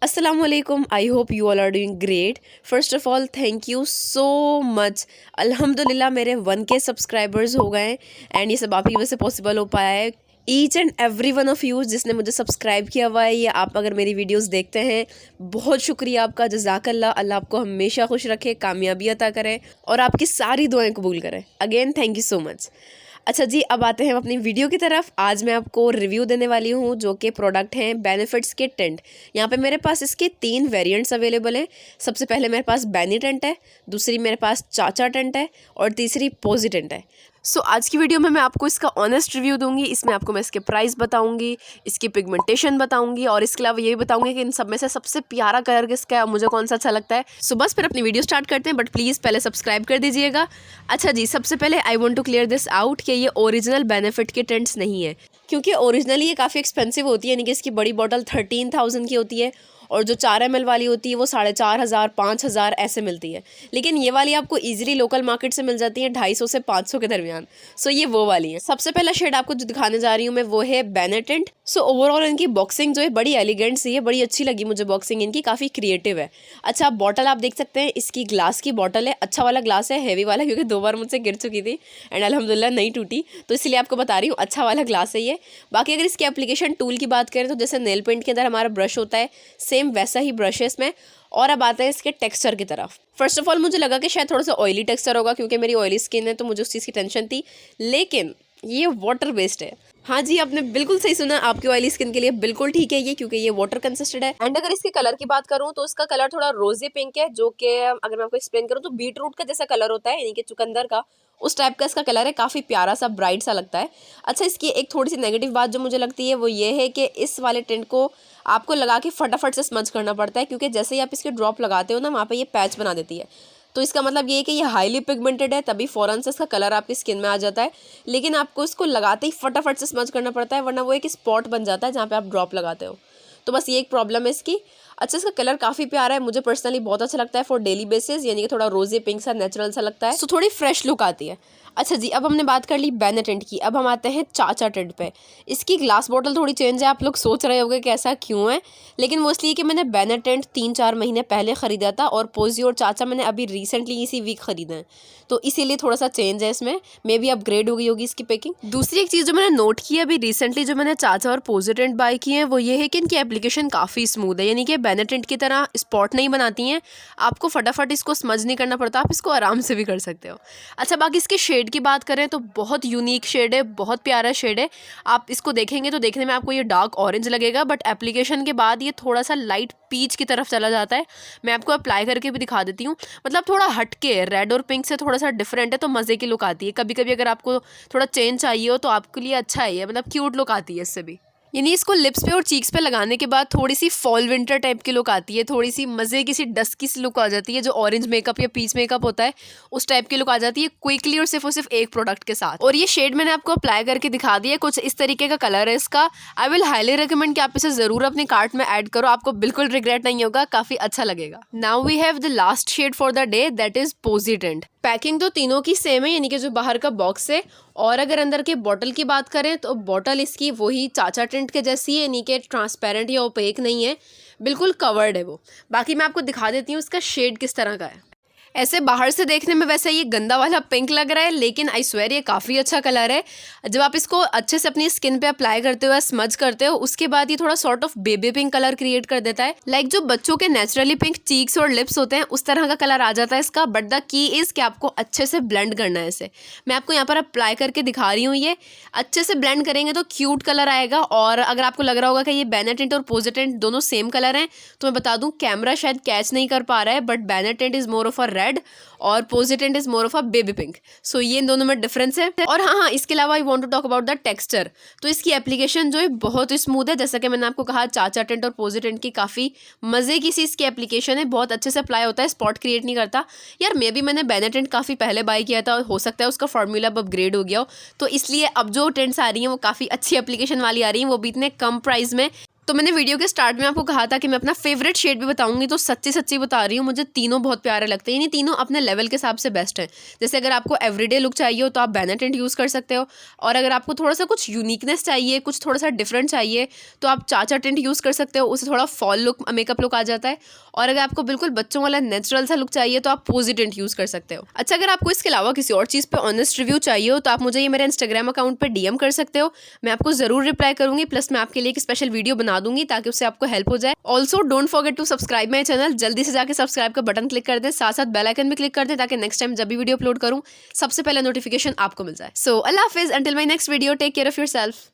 Assalamualaikum. I hope you all are doing great. First of all, thank you so much. अल्हम्दुलिल्लाह मेरे 1K subscribers हो गए and ये सब आप ही वजह से पॉसिबल हो पाया है. Each and every one of you जिसने मुझे सब्सक्राइब किया हुआ है या आप अगर मेरी वीडियोस देखते हैं, बहुत शुक्रिया आपका. जज़ाकल्लाह. अल्लाह आपको हमेशा खुश रखे, कामयाबी अता करे और आपकी सारी दुआएं कबूल करे. Again thank you so much. अच्छा जी, अब आते हैं हम अपनी वीडियो की तरफ. आज मैं आपको रिव्यू देने वाली हूँ जो कि प्रोडक्ट हैं बेनिफिट्स के टेंट. यहाँ पे मेरे पास इसके 3 वेरिएंट्स अवेलेबल हैं. सबसे पहले मेरे पास बेनी टेंट है, दूसरी मेरे पास चाचा टेंट है और तीसरी पोजी टेंट है. सो आज की वीडियो में मैं आपको इसका ऑनेस्ट रिव्यू दूंगी. इसमें आपको मैं इसके प्राइस बताऊंगी, इसकी पिगमेंटेशन बताऊंगी और इसके अलावा ये भी बताऊंगी कि इन सब में से सबसे प्यारा कलर किसका है और मुझे कौन सा अच्छा लगता है. सो बस फिर अपनी वीडियो स्टार्ट करते हैं, बट प्लीज़ पहले सब्सक्राइब कर दीजिएगा. अच्छा जी, सबसे पहले I want to clear this out कि ये ओरिजिनल बेनिफिट के टेंट्स नहीं है, क्योंकि ओरिजिनली ये काफ़ी एक्सपेंसिव होती है. यानी कि इसकी बड़ी बॉटल 13,000 की होती है और जो 4 ml वाली होती है वो 4,500 5,000 ऐसे मिलती है. लेकिन ये वाली आपको इजीली लोकल मार्केट से मिल जाती है 250 से 500 के दरमियान. सो ये वो वाली है. सबसे पहला शेड आपको जो दिखाने जा रही हूँ मैं वो है बेने टेंट. सो ओवरऑल इनकी बॉक्सिंग जो है बड़ी एलिगेंट सी है, बड़ी अच्छी लगी मुझे बॉक्सिंग इनकी, काफ़ी क्रिएटिव है. अच्छा, बॉटल आप देख सकते हैं, इसकी ग्लास की बॉटल है. अच्छा वाला ग्लास है, हैवी वाला, क्योंकि 2 बार मुझसे गिर चुकी थी एंड अल्हम्दुलिल्लाह नहीं टूटी, तो इसलिए आपको बता रही हूँ अच्छा वाला ग्लास है ये. बाकी अगर इसकी एप्लीकेशन टूल की बात करें तो जैसे नेल पेंट के अंदर हमारा ब्रश होता है, सेम वैसा ही ब्रश है इसमें. और अब आते हैं इसके टेक्सचर की तरफ. फर्स्ट ऑफ ऑल मुझे लगा कि शायद थोड़ा सा ऑयली टेक्सचर होगा, क्योंकि मेरी ऑयली स्किन है तो मुझे उस चीज़ की टेंशन थी. लेकिन ये वाटर बेस्ड है. हाँ जी, आपने बिल्कुल सही सुना, आपकी ऑयली स्किन के लिए बिल्कुल ठीक है ये, क्योंकि ये वाटर कंसिस्टेड है. एंड अगर इसके कलर की बात करूँ तो इसका कलर थोड़ा रोजी पिंक है, जो कि अगर मैं आपको एक्सप्लेन करूँ तो बीट रूट का जैसा कलर होता है, यानी कि चुकंदर का, उस टाइप का इसका कलर है. काफ़ी प्यारा सा, ब्राइट सा लगता है. अच्छा, इसकी एक थोड़ी सी नेगेटिव बात जो मुझे लगती है वो ये है कि इस वाले टेंट को आपको लगा के फटाफट से स्मज करना पड़ता है, क्योंकि जैसे ही आप इसके ड्रॉप लगाते हो ना, वहाँ पे ये पैच बना देती है. तो इसका मतलब ये है कि ये हाईली पिगमेंटेड है, तभी फ़ौरन से इसका कलर आपकी स्किन में आ जाता है. लेकिन आपको इसको लगाते ही फटाफट से स्मज करना पड़ता है, वरना वो एक स्पॉट बन जाता है जहाँ पे आप ड्रॉप लगाते हो. तो बस ये एक प्रॉब्लम है इसकी. अच्छा, इसका कलर काफ़ी प्यारा है, मुझे पर्सनली बहुत अच्छा लगता है फॉर डेली बेसिस, यानी कि थोड़ा रोज़ी पिंक सा नेचुरल सा लगता है, सो थोड़ी फ्रेश लुक आती है. अच्छा जी, अब हमने बात कर ली बेने टेंट की. अब हम आते हैं चाचा टेंट पे. इसकी ग्लास बॉटल थोड़ी चेंज है. आप लोग सोच रहे होंगे कि ऐसा क्यों है, लेकिन वो इसलिए कि मैंने बेने टेंट 3-4 महीने पहले ख़रीदा था और पोजी और चाचा मैंने अभी रिसेंटली इसी वीक ख़रीदे हैं, तो इसीलिए थोड़ा सा चेंज है इसमें. मे बी अपग्रेड हो गई होगी इसकी पैकिंग. दूसरी एक चीज़ जो मैंने नोट की अभी रिसेंटली, जो मैंने चाचा और पोजी टेंट बाय किए हैं, वो ये है कि इनकी एप्लीकेशन काफ़ी स्मूथ है. यानी कि बेने टेंट की तरह स्पॉट नहीं बनाती हैं, आपको फटाफट इसको स्मज नहीं करना पड़ता, आप इसको आराम से भी कर सकते हो. अच्छा, बाकी इसके शेड की बात करें तो बहुत यूनिक शेड है, बहुत प्यारा शेड है. आप इसको देखेंगे तो देखने में आपको ये डार्क ऑरेंज लगेगा, बट एप्लीकेशन के बाद ये थोड़ा सा लाइट पीच की तरफ चला जाता है. मैं आपको अप्लाई करके भी दिखा देती हूँ. मतलब थोड़ा हटके, रेड और पिंक से थोड़ा सा डिफरेंट है, तो मज़े की लुक आती है. कभी कभी अगर आपको थोड़ा चेंज चाहिए हो तो आपके लिए अच्छा है ये, मतलब क्यूट लुक आती है इससे भी. यानी इसको लिप्स पे और चीक्स पे लगाने के बाद थोड़ी सी फॉल विंटर टाइप की लुक आती है, थोड़ी सी मज़े की सी डस्की सी लुक आ जाती है. जो ऑरेंज मेकअप या पीच मेकअप होता है उस टाइप की लुक आ जाती है क्विकली और सिर्फ एक प्रोडक्ट के साथ. और ये शेड मैंने आपको अप्लाई करके दिखा दिया, कुछ इस तरीके का कलर है इसका. आई विल हाईली रिकमेंड कि आप इसे ज़रूर अपने कार्ट में ऐड करो, आपको बिल्कुल रिग्रेट नहीं होगा, काफ़ी अच्छा लगेगा. Now we have the last shade for the day, that is posy tent. Packing तो तीनों की सेम है, यानी कि जो बाहर का बॉक्स है, और अगर अंदर के बॉटल की बात करें तो बॉटल इसकी वही चाचा टेंट के जैसी है, यानी कि ट्रांसपेरेंट या ओपेक नहीं है, बिल्कुल कवर्ड है वो. बाकी मैं आपको दिखा देती हूँ इसका शेड किस तरह का है. ऐसे बाहर से देखने में वैसे ये गंदा वाला पिंक लग रहा है, लेकिन आई स्वेयर ये काफ़ी अच्छा कलर है. जब आप इसको अच्छे से अपनी स्किन पे अप्लाई करते हो या स्मज करते हो, उसके बाद ये थोड़ा sort of baby pink colour create कर देता है. लाइक जो बच्चों के नेचुरली पिंक चीक्स और लिप्स होते हैं उस तरह का कलर आ जाता है इसका. बट द की इज़ कि आपको अच्छे से ब्लेंड करना है इसे. मैं आपको यहाँ पर अप्लाई करके दिखा रही हूँ, ये अच्छे से ब्लेंड करेंगे तो क्यूट कलर आएगा. और अगर आपको लग रहा होगा कि ये बेने टेंट और पोजी टेंट दोनों सेम कलर हैं, तो मैं बता दूँ कैमरा शायद कैच नहीं कर पा रहा है, but bene tent is more of a red और posy tent is more of a baby pink. So ये इन दोनों में डिफरेंस है. और हाँ, इसके अलावा I want to talk about the texture. तो इसकी एप्लीकेशन जो है बहुत स्मूथ है, जैसा कि मैंने आपको कहा चाचा टेंट और पोजी टेंट की काफ़ी मज़े की सी इसकी एप्लीकेशन है, बहुत अच्छे से अप्लाई होता है, स्पॉट क्रिएट नहीं करता. यार मे बी मैंने बेने टेंट काफ़ी पहले बाय किया था, हो सकता है उसका फॉर्मूला अब अपग्रेड हो गया हो, तो इसलिए अब जो टेंट्स आ रही हैं वो काफ़ी अच्छी एप्लीकेशन वाली आ रही हैं, वो भी इतने कम प्राइस में. तो मैंने वीडियो के स्टार्ट में आपको कहा था कि मैं अपना फेवरेट शेड भी बताऊंगी, तो सच्ची सच्ची बता रही हूँ, मुझे तीनों बहुत प्यारे लगते हैं। यानी तीनों अपने लेवल के हिसाब से बेस्ट हैं। जैसे अगर आपको एवरीडे लुक चाहिए हो तो आप बेने टिंट यूज़ कर सकते हो, और अगर आपको थोड़ा सा कुछ यूनिकनेस चाहिए, कुछ थोड़ा सा डिफरेंट चाहिए, तो आप चाचा टिंट यूज़ कर सकते हो, उससे थोड़ा फॉल लुक, मेकअप लुक आ जाता है। और अगर आपको बिल्कुल बच्चों वाला नेचुरल सा लुक चाहिए तो आप पोजी टिंट यूज़ कर सकते हो। अच्छा, अगर आपको इसके अलावा किसी और चीज़ पे ऑनेस्ट रिव्यू चाहिए हो तो आप मुझे ये मेरे इंस्टाग्राम अकाउंट पे डीएम कर सकते हो, मैं आपको ज़रूर रिप्लाई करूंगी। प्लस मैं आपके लिए एक स्पेशल वीडियो बना दूंगी ताकि उससे आपको हेल्प हो जाए। Also don't forget to subscribe my channel, जल्दी से जाकर सब्सक्राइब का बटन क्लिक कर दें, साथ साथ बेल आइकन भी क्लिक कर दें ताकि नेक्स्ट टाइम जब भी वीडियो अपलोड करूँ सबसे पहले नोटिफिकेशन आपको मिल जाए। सो अल्लाह हाफिज, until my next video, take care of your self.